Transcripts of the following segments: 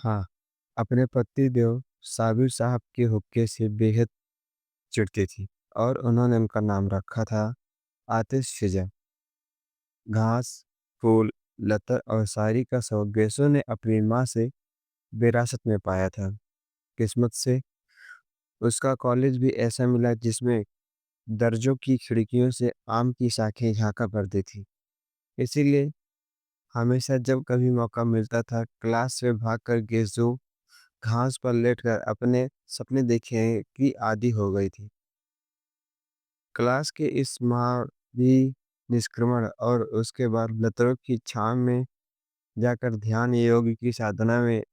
हाँ, अपने पतिदेव साबिर साहब के हुक्के से बेहद चिढ़ती थी और उन्होंने उनका नाम रखा था आतिशफ़िज़ा। घास, फूल, लता और शायरी का शौक गेसो ने अपनी माँ से विरासत में पाया था। किस्मत से उसका कॉलेज भी ऐसा मिला जिसमें दर्जों की खिड़कियों से आम की शाखें झाँका करती थी। इसीलिए हमेशा जब कभी मौका मिलता था, क्लास से भागकर गेसो घास पर लेटकर अपने सपने देखने की आदी हो गई थी। क्लास के इस मावी निष्क्रमण और उसके बाद लताओं की छाँव में जाकर ध्यान योग की साधना में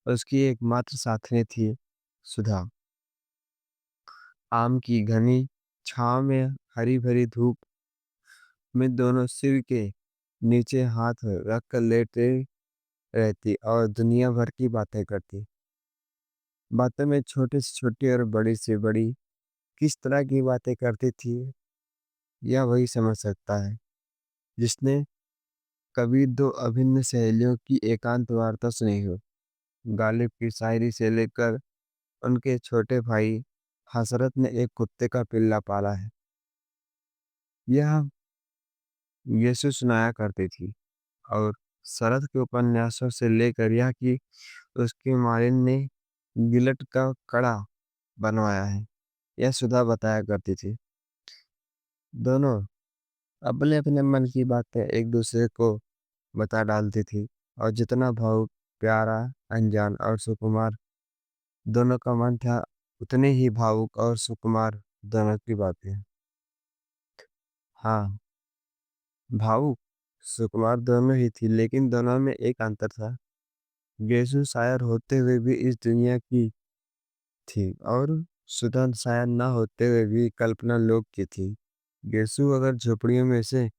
उसकी एकमात्र साथी थी सुधा। आम की घनी छाँव में हरी-भरी धूप में दोनों सिर के नीचे हाथ रखकर लेटे रहती और दुनिया भर की बातें करती। बातों में छोटी से छोटी और बड़ी से बड़ी किस तरह की बातें करती थी, यह वही समझ सकता है, जिसने कभी दो अभिन्न सहेलियों की एकांत वार्ता सुनी हो। गालिब की शायरी से लेकर उनके छोटे भाई हसरत ने एक कुत्ते का पिल्ला पाला है, यह यीशु सुनाया करती थी। और शरद के उपन्यासों से लेकर यह कि उसकी मालिन ने गिलट का कड़ा बनवाया है, यह सुधा बताया करती थी। दोनों अपने-अपने मन की बातें एक-दूसरे को बता डालती थी और जितना भावुक, प्यारा, अनजान और सुकुमार दोनों का मन था, उतने ही भावुक और सुकुमार दोनों की बातें। हाँ, भावुक, सुकुमार दोनों ही थी, लेकिन दोनों में एक अंतर था। गेसु शायर होते हुए भी इस दुनिया की थी और सुधा शायर ना होते हुए भी कल्पना लोक की थी। गेसु अगर झोपड़ियों में से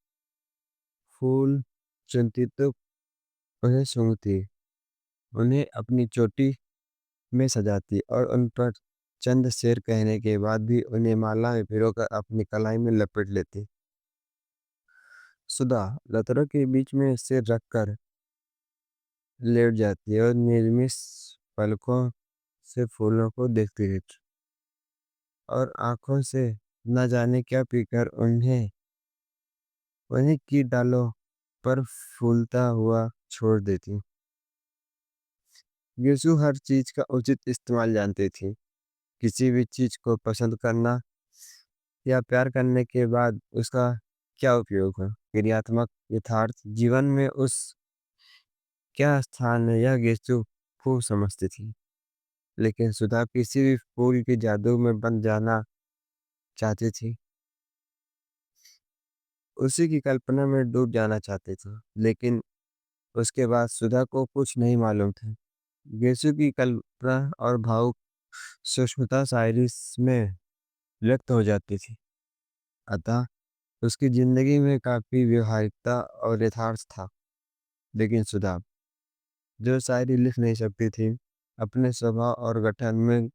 फूल चुनती तो उन्हें सूंघती, उन्हें अपनी चोटी में सजाती और उन पर चंद शेर कहने के बाद भी उन्हें माला में पिरोकर अपनी कलाई में लपेट लेती। सुधा लताओं के बीच में सिर रखकर लेट जाती और निर्मिष पलकों से फूलों को देखती रहती और आंखों से न जाने क्या पीकर उन्हें उन्हीं की डालों पर फूलता हुआ छोड़ देती। यीशु हर चीज का उचित इस्तेमाल जानती थी। किसी भी चीज को पसंद करना या प्यार करने के बाद उसका क्या उपयोग है? क्रियात्मक यथार्थ जीवन में उस क्या स्थान है, यह यीशु खूब समझती थी। लेकिन सुधा किसी भी फूल के जादू में बन जाना चाहती थी, उसी की कल्पना में डूब जाना चाहती थी। लेकिन उसके बाद सुधा को कुछ नहीं मालूम था। यीशु की कल्पना और भावुक सूक्ष्मता शायरी में व्यक्त हो जाती थी। अतः उसकी जिंदगी में काफी व्यवहारिकता और यथार्थ था। लेकिन सुधा, जो शायरी लिख नहीं सकती थी, अपने स्वभाव और गठन में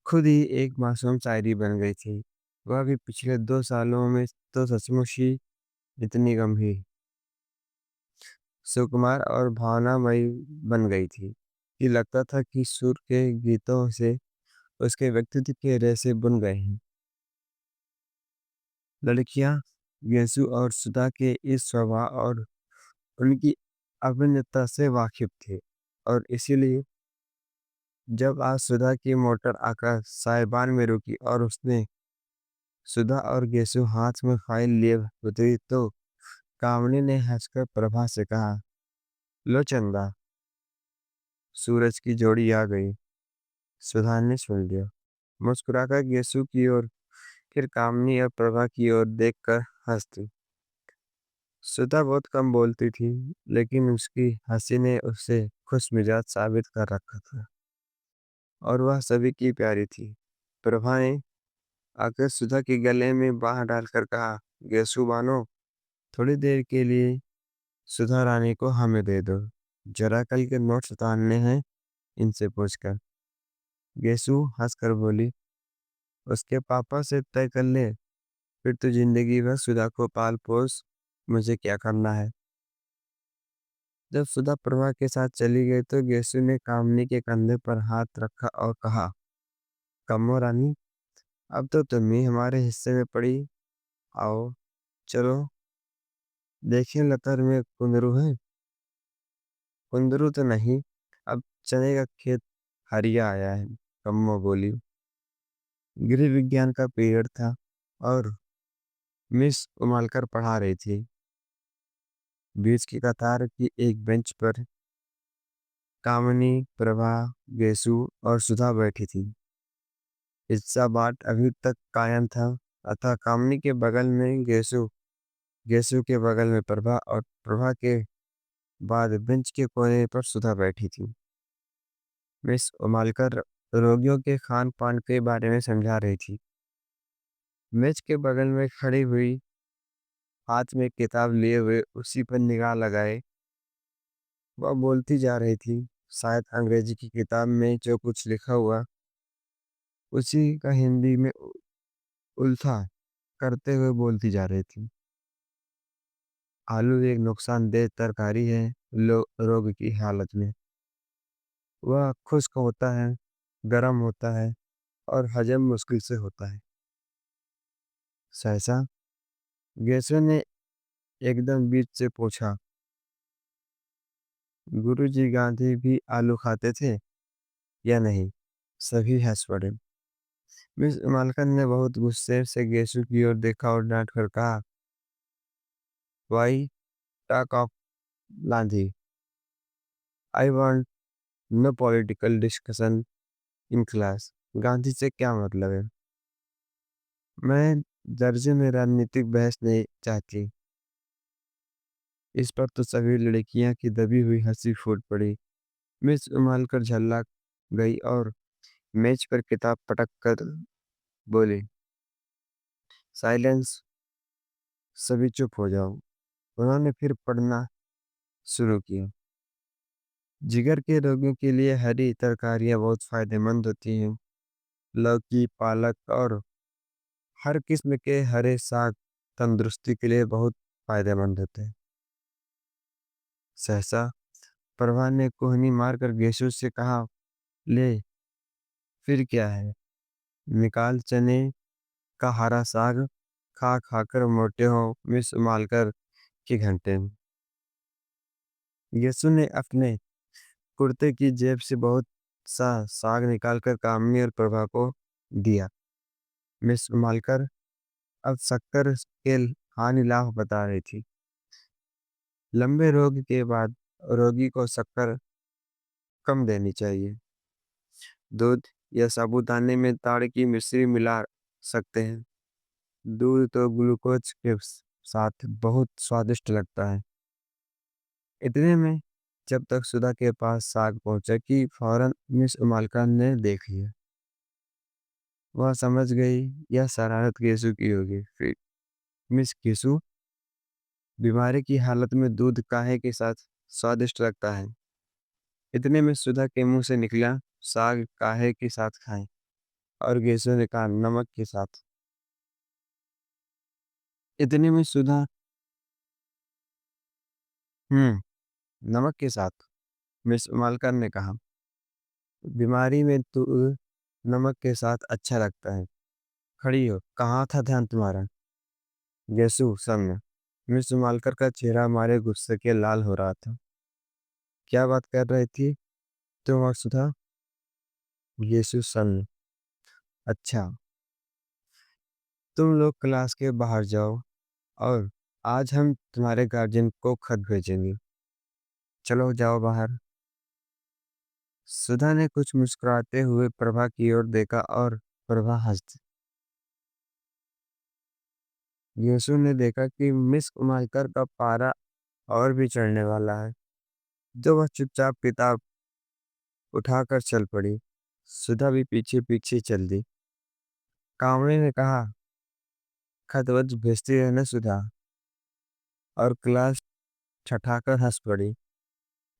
खुद ही एक मासूम शायरी बन गई थी। वह भी पिछले 2 सालों में तो सचमुच ही इतनी गंभीर, सुकुमार और भावनामयी बन गई थी कि लगता था कि सुर के गीतों से उसके व्यक्तित्व के रेशे बुन गए हैं। लड़कियां यीशु और सुधा के इस स्वभाव और उनकी अभिन्नता से वाकिफ थे और इसीलिए जब आज सुधा की मोटर आकर साहिबान में रुकी और उसने सुधा और यीशु हाथ में फाइल लिए उतरी तो कामनी ने हंसकर प्रभा से कहा, लो चंदा, सूरज की जोड़ी आ गई। सुधा ने सुन लिया, मुस्कुराकर यीशु की ओर, फिर कामनी और प्रभा की ओर देखकर हंसती। सुधा बहुत कम बोलती थी, लेकिन उसकी हंसी ने उसे खुश मिजाज साबित कर रखा था और वह सभी की प्यारी थी। प्रभा ने आकर सुधा के गले में बांह डालकर कहा, यीशु बानो, थोड़ी देर के लिए सुधा रानी को हमें दे दो, जरा कल के नोट्स उतारने हैं इनसे पूछकर। यीशु हंसकर बोली, उसके पापा से तय कर ले, फिर तो जिंदगी भर सुधा को पाल पोस, मुझे क्या करना है। जब सुधा प्रभा के साथ चली गई तो गेसु ने कामनी के कंधे पर हाथ रखा और कहा, कमो रानी, अब तो तुम ही हमारे हिस्से में पड़ी। आओ, चलो देखिए लतर में कुंदरू है। कुंदरू तो नहीं, अब चने का खेत हरिया आया है, कम्मो बोली। गृह विज्ञान का पीरियड था और मिस उमालकर पढ़ा रही थी। बीच की कतार की एक बेंच पर कामिनी, प्रभा, गेसु और सुधा बैठी थी। हिस्सा बाट अभी तक कायम था, अतः कामिनी के बगल में गेसु, गेसु के बगल में प्रभा और प्रभा के बाद बेंच के कोने पर सुधा बैठी थी। मिस उमालकर रोगियों के खान पान के बारे में समझा रही थी। मेज के बगल में खड़ी हुई, हाथ में किताब लिए हुए उसी पर निगाह लगाए वह बोलती जा रही थी। शायद अंग्रेजी की किताब में जो कुछ लिखा हुआ उसी का हिंदी में उल्था करते हुए बोलती जा रही थी। आलू एक नुकसानदेह तरकारी है रोग की हालत में। वह खुश्क होता है, गर्म होता है और हजम मुश्किल से होता है। सहसा गेसो ने एकदम बीच से पूछा, गुरुजी गांधी भी आलू खाते थे या नहीं? सभी हंस पड़े। मिस मालकन ने बहुत गुस्से से गेसु की ओर देखा और डांट कर कहा, why talk of Gandhi, I want no political discussion in class. Gandhi से क्या मतलब है? मैं दर्जे में राजनीतिक बहस नहीं चाहती। इस पर तो सभी लड़कियां की दबी हुई हंसी फूट पड़ी। मिस उमाल कर झल्ला गई और मेज पर किताब पटक कर बोली, साइलेंस, सभी चुप हो जाओ। उन्होंने फिर पढ़ना शुरू किया। जिगर के रोगियों के लिए हरी तरकारियां बहुत फायदेमंद होती हैं। लौकी, पालक और हर किस्म के हरे साग तंदुरुस्ती के लिए बहुत फायदेमंद होते हैं। सहसा प्रभा ने कोहनी मारकर गेसू से कहा, ले, फिर क्या है? निकाल चने का हरा साग, खा खाकर मोटे हो मिस मालकर के घंटे में। यीशु ने अपने कुर्ते की जेब से बहुत सा साग निकालकर कामिनी और प्रभा को दिया। मिस मालकर अब शक्कर के हानि लाभ बता रही थी। लंबे रोग के बाद रोगी को शक्कर कम देनी चाहिए। दूध या साबूदाने में ताड़ की मिश्री मिला सकते हैं। दूध तो ग्लूकोज के साथ बहुत स्वादिष्ट लगता है। इतने में जब तक सुधा के पास साग पहुंचा कि फौरन मिस मालका ने देख लिया। वह समझ गई यह शरारत केसु की होगी। फिर मिस केसु, बीमारी की हालत में दूध काहे के साथ स्वादिष्ट लगता है? इतने में सुधा के मुंह से निकला, साग काहे के साथ खाएं? और केसु ने कहा, नमक के साथ। इतने में सुधा, नमक के साथ, मिस मालकर ने कहा। बीमारी में तो नमक के साथ अच्छा लगता है। खड़ी हो, कहाँ था ध्यान तुम्हारा? गेसु सामने। मिस मालकर का चेहरा हमारे गुस्से के लाल हो रहा था। क्या बात कर रही थी तुम और सुधा? गेसु सन। अच्छा, तुम लोग क्लास के बाहर जाओ और आज हम तुम्हारे गार्जियन को खत भेजेंगे। चलो जाओ बाहर। सुधा ने कुछ मुस्कुराते हुए प्रभा की ओर देखा और प्रभा हंस दी। यीशु ने देखा कि मिस उमाइकर का पारा और भी चढ़ने वाला है। जो वह चुपचाप किताब उठाकर चल पड़ी। सुधा भी पीछे पीछे चल दी। कामड़े ने कहा, खत वत भेजती रहना सुधा। और क्लास ठठाकर हंस पड़ी।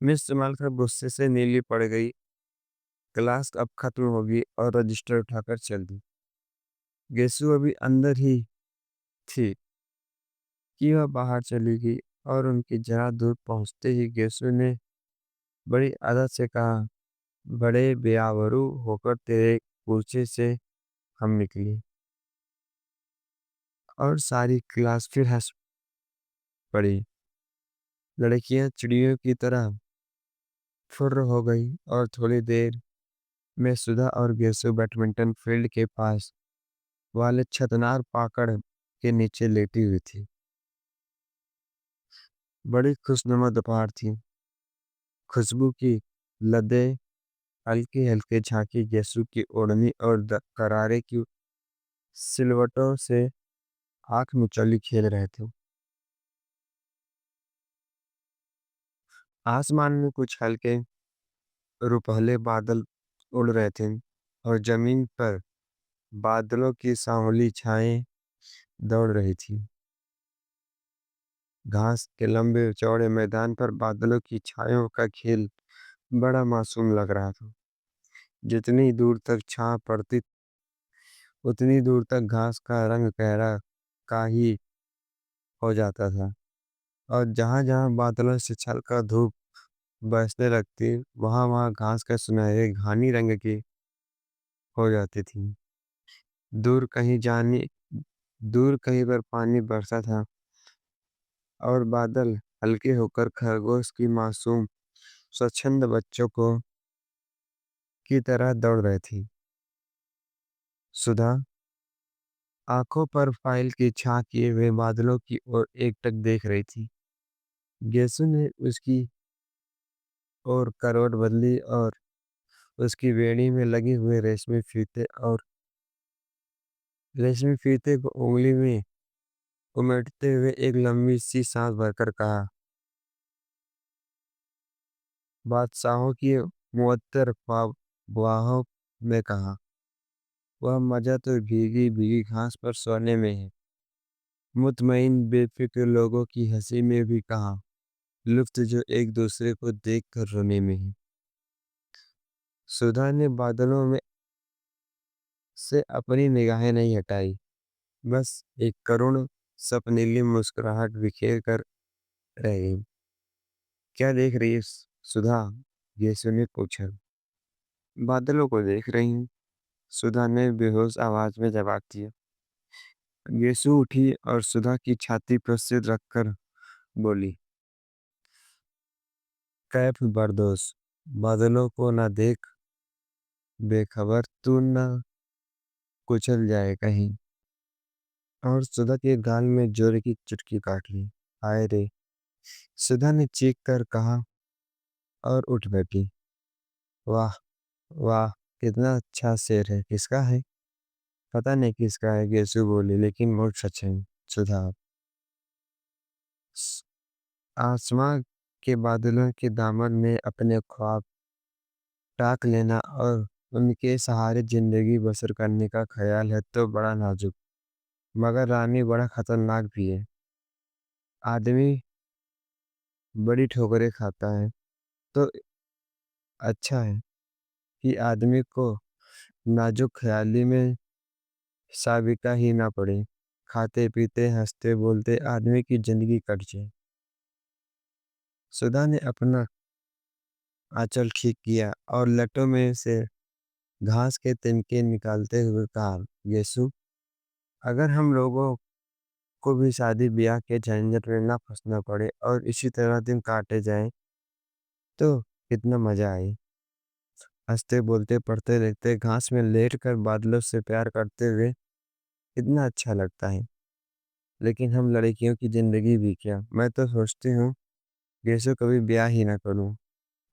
मिस मालकर गुस्से से नीली पड़ गई। क्लास अब खत्म होगी और रजिस्टर उठाकर चल दी। गेसु अभी अंदर ही थी कि वह बाहर चली गई और उनकी जरा दूर पहुँचते ही गेसु ने बड़ी अदब से कहा, बड़े बेआबरू होकर तेरे कूचे से हम निकली। और सारी क्लास फिर हंस पड़ी। लड़कियां चिड़ियों की तरह फुर्र हो गई और थोड़ी देर में सुधा और गेसु बैडमिंटन फील्ड के पास वाले छतनार पाकड़ के नीचे लेटी हुई थी। बड़ी खुशनुमा दोपहर थी। खुशबू की लदें हल्की हल्की झांकी गेसु की ओढ़नी और करारे की सिलवटों से आंख मिचौली खेल रहे थे। आसमान में कुछ हल्के रुपहले बादल उड़ रहे थे और जमीन पर बादलों की सांवली छाएं दौड़ रही थी। घास के लंबे चौड़े मैदान पर बादलों की छायों का खेल बड़ा मासूम लग रहा था। जितनी दूर तक छां पड़ती उतनी दूर तक घास का रंग गहरा काही हो जाता था और जहां-जहां बादलों से छलकर धूप बरसने लगती, वहां-वहां घास का सुनहरे घानी रंग की हो जाती थी। दूर कहीं जाने दूर कहीं पर पानी बरसा था और बादल हल्के होकर खरगोश की मासूम स्वच्छंद बच्चों को की तरह दौड़ रही थी। सुधा आंखों पर फाइल की छां किए हुए बादलों की ओर एकटक देख रही थी। गेसु ने उसकी ओर करवट बदली और उसकी बेड़ी में लगे हुए रेशमी फीते को उंगली में उमेटते हुए एक लंबी सी सांस भरकर कहा, बादशाहों की मुअत्तर ख्वाबों में कहा, वह मजा तो भीगी भीगी घास पर सोने में है। मुतमईन बेफिक्र लोगों की हंसी में भी कहा, लुफ्त जो एक दूसरे को देख कर रोने में है। सुधा ने बादलों में से अपनी निगाहें नहीं हटाई, बस एक करुण सपनीली मुस्कुराहट बिखेर कर रह गई। क्या देख रही है सुधा? यीशु ने पूछा। बादलों को देख रही हूँ, सुधा ने बेहोश आवाज में जवाब दिया। यीशु उठी और सुधा की छाती पर सिर रखकर बोली, कैफ बर्दोस, बादलों को ना देख, बेखबर तू ना कुचल जाए कहीं। और सुधा के गाल में जोर की चुटकी काट ली। हाय रे, सुधा ने चीख कर कहा और उठ बैठी। वाह वाह, कितना अच्छा शेर है। किसका है? पता नहीं किसका है, गेसु बोली, लेकिन बहुत सच है। सुधा स- आसमां के बादलों के दामन में अपने ख्वाब टाक लेना और उनके सहारे जिंदगी बसर करने का ख्याल है तो बड़ा नाजुक मगर रानी बड़ा खतरनाक भी है। आदमी बड़ी ठोकरें खाता है तो अच्छा है कि आदमी को नाजुक ख्याली में साबिका ही ना पड़े। खाते पीते हंसते बोलते आदमी की जिंदगी कट जाए। सुधा ने अपना आंचल ठीक किया और लटों में से घास के तिनके निकालते हुए कहा, यीशु, अगर हम लोगों को भी शादी ब्याह के झंझट में ना फंसना पड़े और इसी तरह दिन काटे जाएं तो कितना मजा आए। हंसते बोलते पढ़ते लिखते घास में लेट कर बादलों से प्यार करते हुए कितना अच्छा लगता है। लेकिन हम लड़कियों की जिंदगी भी क्या, मैं तो सोचती हूँ यीशु कभी ब्याह ही ना करूँ,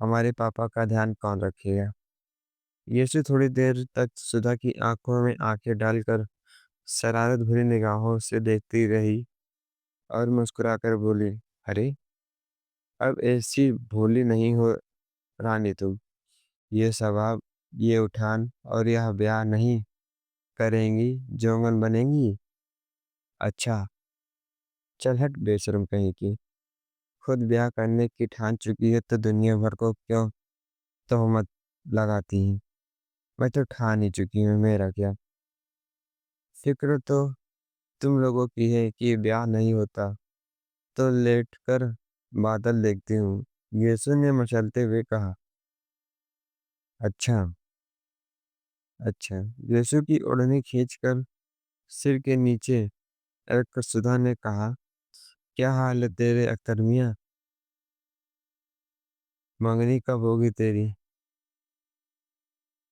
हमारे पापा का ध्यान कौन रखेगा। यीशु थोड़ी देर तक सुधा की आंखों में आंखें डालकर शरारत भरी निगाहों से देखती रही और मुस्कुराकर बोली, अरे अब ऐसी भोली नहीं हो रानी तुम। ये स्वभाव, ये उठान और यह ब्याह नहीं करेंगी, जोगन बनेंगी। अच्छा, चल हट बेशरम कहीं की। खुद ब्याह करने की ठान चुकी है तो दुनिया भर को क्यों तोहमत लगाती है। मैं तो ठान ही चुकी हूँ, मेरा क्या। फिक्र तो तुम लोगों की है कि ब्याह नहीं होता तो लेटकर बादल देखती हूँ। यीशु ने मचलते हुए कहा, अच्छा, अच्छा। यीशु की ओढ़नी खींचकर सिर के नीचे रखकर सुधा ने कहा, क्या हाल है तेरे अख्तर मियाँ? मंगनी कब होगी तेरी?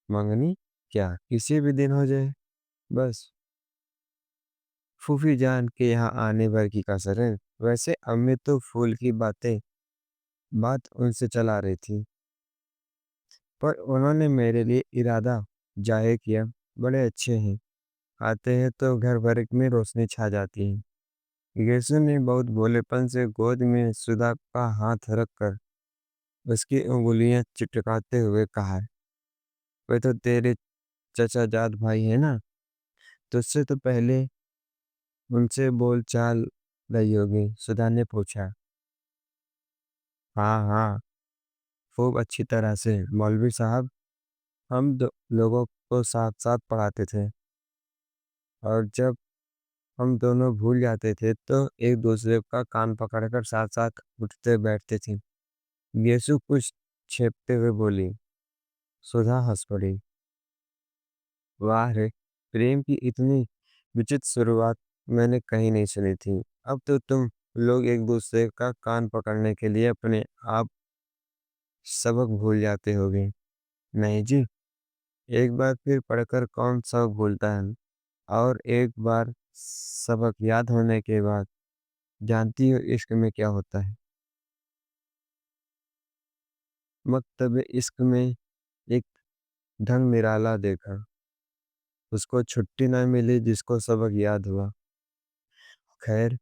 मंगनी? क्या किसी भी दिन हो जाए? बस फूफी जान के यहाँ आने भर की कसर है। वैसे अम्मी तो फूल की बात उनसे चला रही थी, पर उन्होंने मेरे लिए इरादा जाहिर किया। बड़े अच्छे हैं, आते हैं तो घर भर में रोशनी छा जाती है। यीशु ने बहुत भोलेपन से गोद में सुधा का हाथ रखकर उसकी उंगलियां चिटकाते हुए कहा, वे तो तेरे चचा जात भाई है ना? तुझसे तो पहले उनसे बोल चाल रही होगी। सुधा ने पूछा। हाँ हाँ, खूब अच्छी तरह से मौलवी साहब। हम लोगों को साथ साथ पढ़ाते थे, और जब हम दोनों भूल जाते थे तो एक दूसरे का कान पकड़कर साथ साथ उठते बैठते थे। यीशु कुछ छेपते हुए बोली। सुधा हंस पड़ी। वाह रे, प्रेम की इतनी विचित्र शुरुआत मैंने कहीं नहीं सुनी थी। अब तो तुम लोग एक दूसरे का कान पकड़ने के लिए अपने आप सबक भूल जाते होगे। नहीं जी, एक बार फिर पढ़कर कौन सबक भूलता है? और एक बार सबक याद होने के बाद जानती हो इश्क में क्या होता है? मकतब इश्क में एक ढंग निराला देखा, उसको छुट्टी ना मिली जिसको सबक याद हुआ। खैर,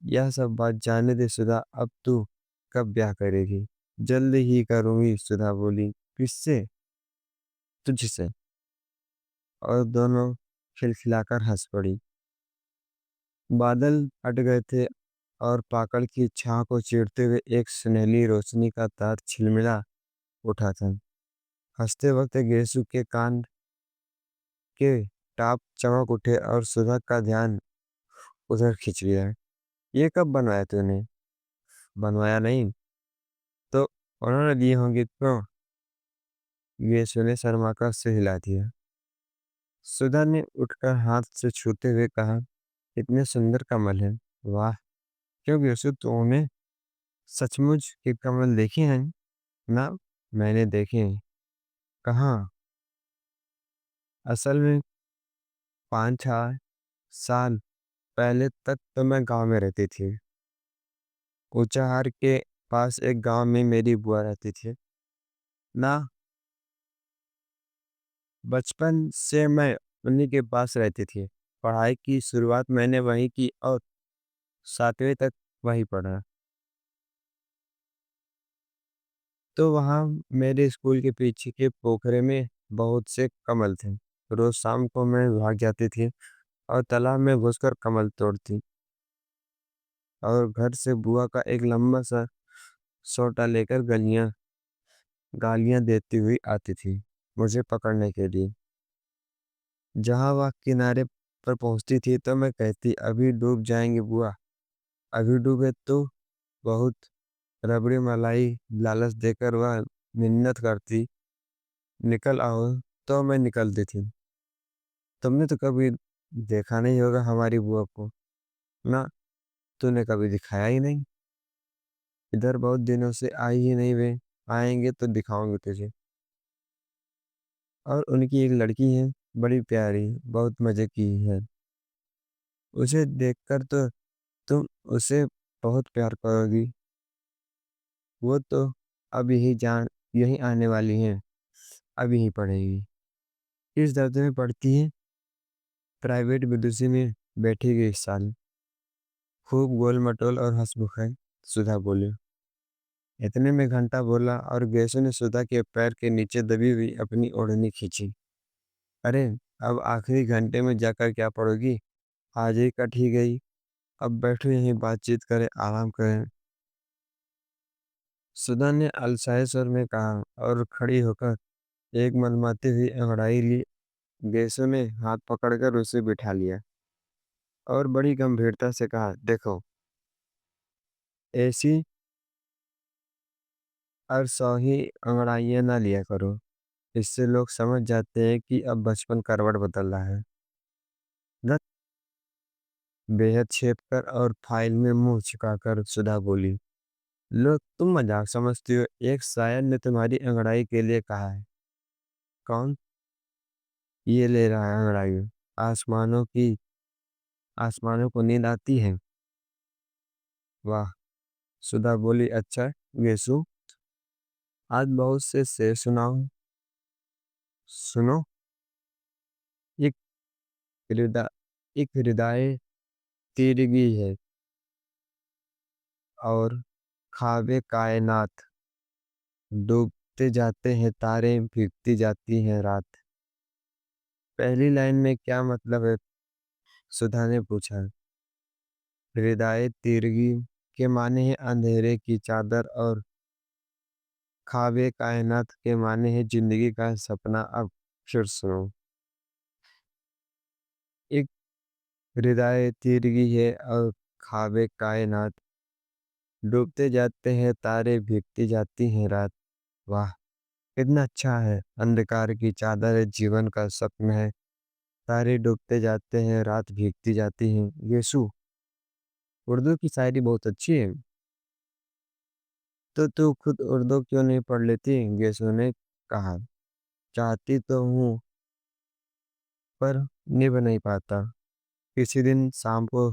यह सब बात जाने दे सुधा। अब तू कब ब्याह करेगी? जल्दी ही करूंगी, सुधा बोली। किससे? तुझसे। और दोनों खिलखिलाकर हंस पड़ी। बादल हट गए थे और पाकड़ की छां को चीरते हुए एक सुनहली रोशनी का तार छिलमिला उठा था। हंसते वक्त गेसु के कान के टाप चमक उठे और सुधा का ध्यान उधर खिंच गया। ये कब बनवाया तूने? बनवाया नहीं तो उन्होंने दी होंगी क्यों? गेसु ने शर्मा का सिर हिला दिया। सुधा ने उठकर हाथ से छूते हुए कहा, इतने सुंदर कमल है। वाह, क्यों गेसु, तूने सचमुच के कमल देखे हैं? ना, मैंने देखे हैं। कहाँ? असल में 5-6 साल पहले तक तो मैं गांव में रहती थी। ऊंचाहार के पास एक गांव में मेरी बुआ रहती थी ना। बचपन से मैं उन्हीं के पास रहती थी। पढ़ाई की शुरुआत मैंने वहीं की और 7वीं तक वहीं पढ़ा। तो वहाँ मेरे स्कूल के पीछे के पोखरे में बहुत से कमल थे। रोज शाम को मैं भाग जाती थी और तालाब में घुसकर कमल तोड़ती, और घर से बुआ का एक लंबा सा सोटा लेकर गालियां देती हुई आती थी मुझे पकड़ने के लिए। जहां वह किनारे पर पहुंचती थी तो मैं कहती, अभी डूब जाएंगे बुआ। अभी डूबे तो बहुत रबड़ी मलाई लालच देकर वह मिन्नत करती, निकल आओ। तो मैं निकलती थी। तुमने तो कभी देखा नहीं होगा हमारी बुआ को ना। तूने कभी दिखाया ही नहीं। इधर बहुत दिनों से आई ही नहीं वे। आएंगे तो दिखाऊंगी तुझे। और उनकी एक लड़की है, बड़ी प्यारी, बहुत मजे की है। उसे देखकर तो तुम उसे बहुत प्यार करोगी। वो तो अब यही आने वाली है। अब यही पढ़ेगी। किस दर्जे में पढ़ती है? प्राइवेट विदुषी में बैठेगी इस साल। खूब गोल मटोल और हंसमुख है, सुधा बोली। इतने में घंटा बोला और गैसो ने सुधा के पैर के नीचे दबी हुई अपनी ओढ़नी खींची। अरे, अब आखिरी घंटे में जाकर क्या पढ़ोगी? आज ही कट ही गई। अब बैठो यहीं बातचीत करें, आराम करें। सुधा ने अलसाए स्वर में कहा और खड़ी होकर एक मनमाती हुई अंगड़ाई ली। गेसो ने हाथ पकड़कर उसे बिठा लिया और बड़ी गंभीरता से कहा, देखो, ऐसी अरसौही अंगड़ाइयाँ ना लिया करो। इससे लोग समझ जाते हैं कि अब बचपन करवट बदल रहा है। रत बेहद छेप कर और फाइल में मुंह छिपाकर सुधा बोली। लो, तुम मजाक समझती हो। एक शायर ने तुम्हारी अंगड़ाई के लिए कहा है। कौन? ये ले रहा है अंगड़ाई। आसमानों की आसमानों को नींद आती है। वाह! सुधा बोली, अच्छा येसु, आज बहुत से शेर सुनाओ। सुनो। एक हृदय एक हृदय तीरगी है और ख्वाबे कायनात, डूबते जाते हैं तारे, भीगती जाती हैं रात। पहली लाइन में क्या मतलब है? सुधा ने पूछा। हृदय तीरगी के माने हैं अंधेरे की चादर और ख्वाबे कायनात के माने हैं जिंदगी का सपना। अब फिर सुनो। एक हृदय तीरगी है और ख्वाबे कायनात, डूबते जाते हैं तारे, भीगती जाती हैं रात। वाह! कितना अच्छा है। अंधकार की चादर है, जीवन का स्वप्न है। तारे डूबते जाते हैं, रात भीगती जाती हैं। यीशु, उर्दू की शायरी बहुत अच्छी है। तो तू खुद उर्दू क्यों नहीं पढ़ लेती? यीशु ने कहा। चाहती तो हूँ, पर निभ नहीं पाता। किसी दिन शाम को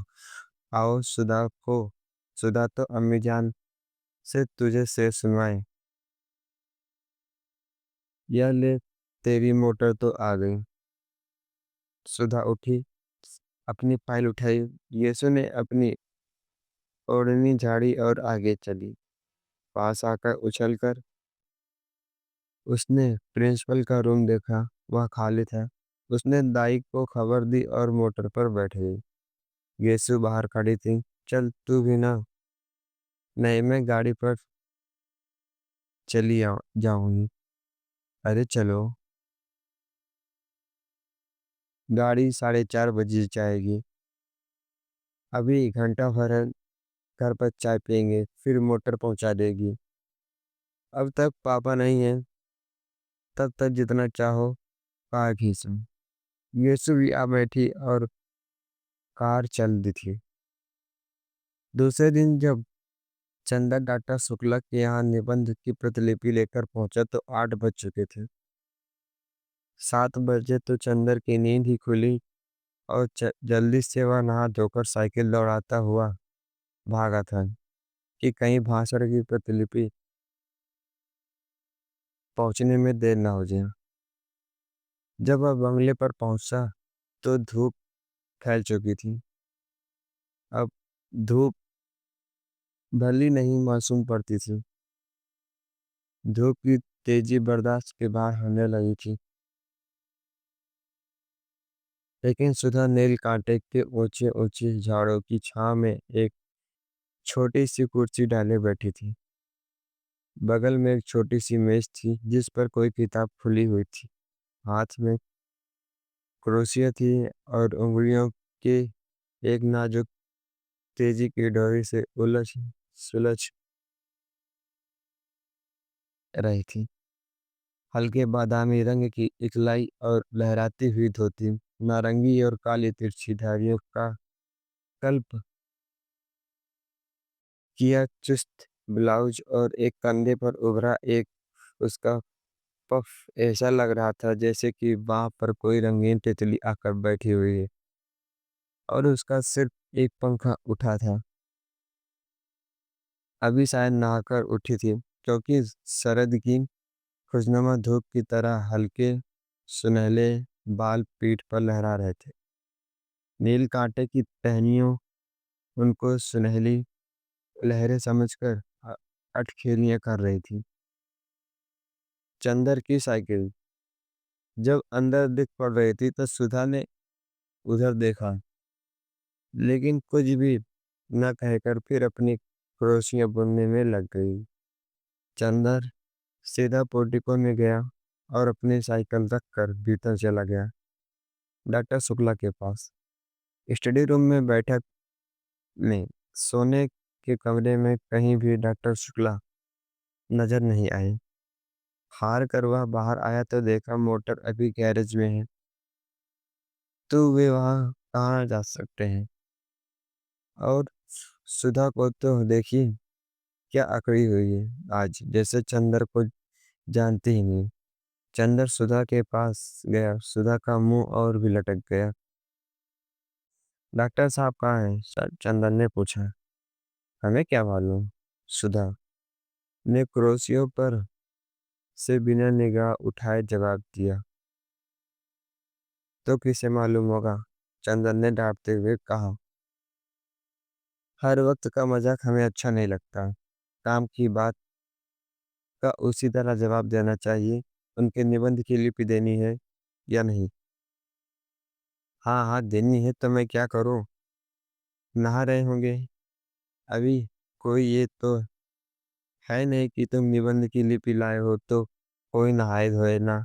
आओ, सुधा तो अम्मी जान से तुझे शेर सुनवाए। यह ले, तेरी मोटर तो आ गई। सुधा उठी, अपनी फाइल उठाई। यीशु ने अपनी ओढ़नी झाड़ी और आगे चली। पास आकर उछलकर उसने प्रिंसिपल का रूम देखा। वह खाली था। उसने दाई को खबर दी और मोटर पर बैठ गई। यीशु बाहर खड़ी थी। चल तू भी ना। नहीं, मैं गाड़ी पर जाऊंगी। अरे चलो। गाड़ी 4:30 बजे जाएगी। अभी घंटा भर है। घर पर चाय पियेंगे, फिर मोटर पहुंचा देगी। अब तक पापा नहीं है। तब तक जितना चाहो कार खींचो। यीशु भी आ बैठी और कार चल दी थी। दूसरे दिन जब चंदा डॉक्टर शुक्ला के यहाँ निबंध की प्रतिलिपि लेकर पहुंचा तो 8 बज चुके थे। 7 बजे तो चंदर की नींद ही खुली और जल्दी से वह नहा धोकर साइकिल दौड़ाता हुआ भागा था कि कहीं भाषण की प्रतिलिपि पहुंचने में देर ना हो जाए। जब वह बंगले पर पहुंचा तो धूप फैल चुकी थी। अब धूप भली नहीं मासूम पड़ती थी। धूप की तेजी बर्दाश्त के बाहर होने लगी थी। लेकिन सुधा नील कांटे के ऊंचे ऊंचे झाड़ों की छांव में एक छोटी सी कुर्सी डाले बैठी थी। बगल में एक छोटी सी मेज थी जिस पर कोई किताब खुली हुई थी। हाथ में क्रोशिया थी और उंगलियों के एक नाजुक तेजी की डोरी से उलझ सुलझ रही थी। हल्के बादामी रंग की इकलाई और लहराती हुई धोती, नारंगी और काली तिरछी धारियों का कल्प किया चुस्त ब्लाउज और एक कंधे पर उभरा एक उसका पफ ऐसा लग रहा था जैसे कि वहां पर कोई रंगीन तितली आकर बैठी हुई है और उसका सिर्फ एक पंखा उठा था। अभी शायद नहाकर उठी थी क्योंकि शरद की खुशनुमा धूप की तरह हल्के सुनहले बाल पीठ पर लहरा रहे थे। नील कांटे की टहनियों उनको सुनहली लहरें समझकर अटखेलियां कर रही थी। चंदर की साइकिल जब अंदर दिख पड़ रही थी तो सुधा ने उधर देखा, लेकिन कुछ भी न कहकर फिर अपनी क्रोशियां बुनने में लग गई। चंदर सीधा पोर्टिको में गया और अपनी साइकिल रख कर भीतर चला गया। डॉक्टर शुक्ला के पास स्टडी रूम में बैठक में सोने के कमरे में कहीं भी डॉक्टर शुक्ला नजर नहीं आए। हार कर वह बाहर आया तो देखा मोटर अभी गैरेज में है। तो वे वहाँ कहाँ जा सकते हैं? और सुधा को तो देखिए क्या अकड़ी हुई है आज, जैसे चंदर को जानती ही नहीं। चंदर सुधा के पास गया, सुधा का मुंह और भी लटक गया। डॉक्टर साहब कहाँ हैं? चंदन ने पूछा। हमें क्या मालूम, सुधा ने क्रोशियों पर से बिना निगाह उठाए जवाब दिया। तो किसे मालूम होगा, चंदन ने डांटते हुए कहा। हर वक्त का मजाक हमें अच्छा नहीं लगता। काम की बात का उसी तरह जवाब देना चाहिए। उनके निबंध की लिपि देनी है या नहीं? हाँ हाँ देनी है, तो मैं क्या करूँ? नहा रहे होंगे अभी। कोई ये तो है नहीं कि तुम निबंध की लिपि लाए हो तो कोई नहाए धोए ना।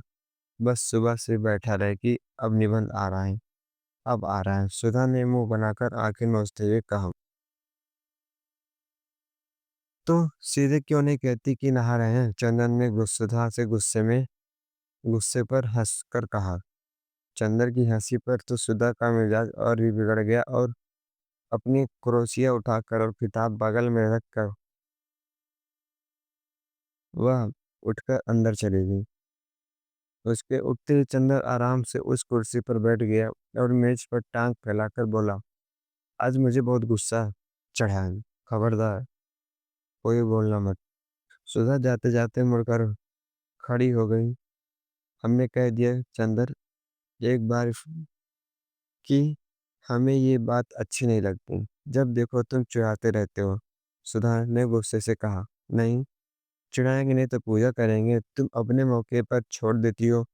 बस सुबह से बैठा रहे कि अब निबंध आ रहा है, अब आ रहा है। सुधा ने मुंह बनाकर आंखें नोचते हुए कहा। तो सीधे क्यों नहीं कहती कि नहा रहे हैं? चंदन ने सुधा से गुस्से पर हंसकर कहा। चंदन की हंसी पर तो सुधा का मिजाज और भी बिगड़ गया और अपनी क्रोशिया उठाकर और किताब बगल में रखकर वह उठकर अंदर चली गई। उसके उठते ही चंदन आराम से उस कुर्सी पर बैठ गया और मेज पर टांग फैलाकर बोला। आज मुझे बहुत गुस्सा चढ़ा है। खबरदार कोई बोलना मत। सुधा जाते जाते मुड़कर खड़ी हो गई। हमने कह दिया चंदर एक बार कि हमें ये बात अच्छी नहीं लगती। जब देखो तुम चिढ़ाते रहते हो। सुधा ने गुस्से से कहा। नहीं, चिढ़ाएंगे नहीं तो पूजा करेंगे, तुम अपने मौके पर छोड़ देती हो।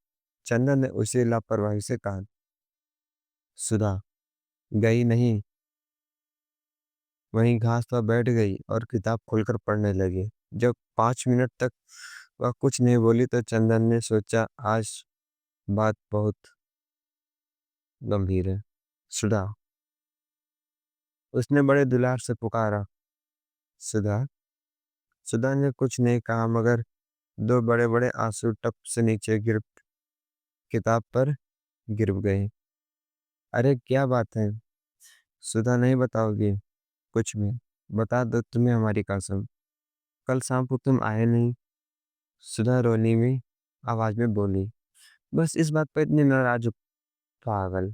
चंदन ने उसे लापरवाही से कहा। सुधा गई नहीं, वहीं घास पर बैठ गई और किताब खोलकर पढ़ने लगी। जब 5 मिनट तक वह कुछ नहीं बोली तो चंदन ने सोचा आज बात बहुत गंभीर है। सुधा, उसने बड़े दुलार से पुकारा। सुधा। सुधा ने कुछ नहीं कहा मगर दो बड़े बड़े आंसू टप से नीचे गिर किताब पर गिर गए। अरे क्या बात है? सुधा नहीं बताओगी कुछ भी? बता दो, तुम्हें हमारी कसम। कल शाम को तुम आए नहीं। सुधा रोनी में आवाज में बोली। बस इस बात पर इतनी नाराज हो? पागल।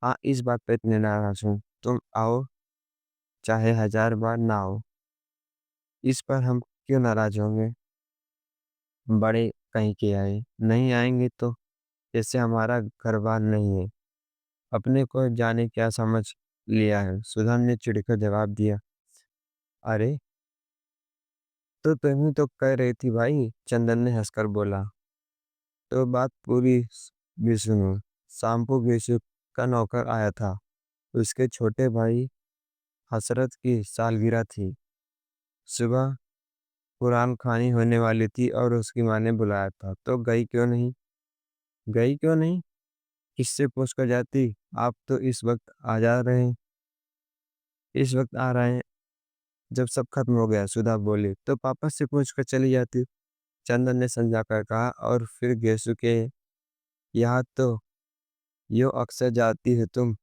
हाँ, इस बात पर इतने नाराज हूँ। तुम आओ चाहे 1000 बार ना आओ, इस पर हम क्यों नाराज होंगे? बड़े कहीं के आए नहीं आएंगे तो जैसे हमारा घर बार नहीं है। अपने को जाने क्या समझ लिया है? सुधा ने चिढ़कर जवाब दिया। अरे तो तुम ही तो कह रही थी भाई, चंदन ने हंसकर बोला। तो बात पूरी भी सुनो। शाम को बेसुख का नौकर आया था। उसके छोटे भाई हसरत की सालगिरह थी। सुबह कुरान खानी होने वाली थी और उसकी माँ ने बुलाया था। तो गई क्यों नहीं? गई क्यों नहीं? किससे पूछ कर जाती? आप तो इस वक्त आ जा रहे हैं। इस वक्त आ रहे हैं जब सब खत्म हो गया, सुधा बोली। तो पापा से पूछ कर चली जाती, चंदन ने समझा कर कहा। और फिर गेसु के यहाँ तो यो अक्सर जाती है तुम।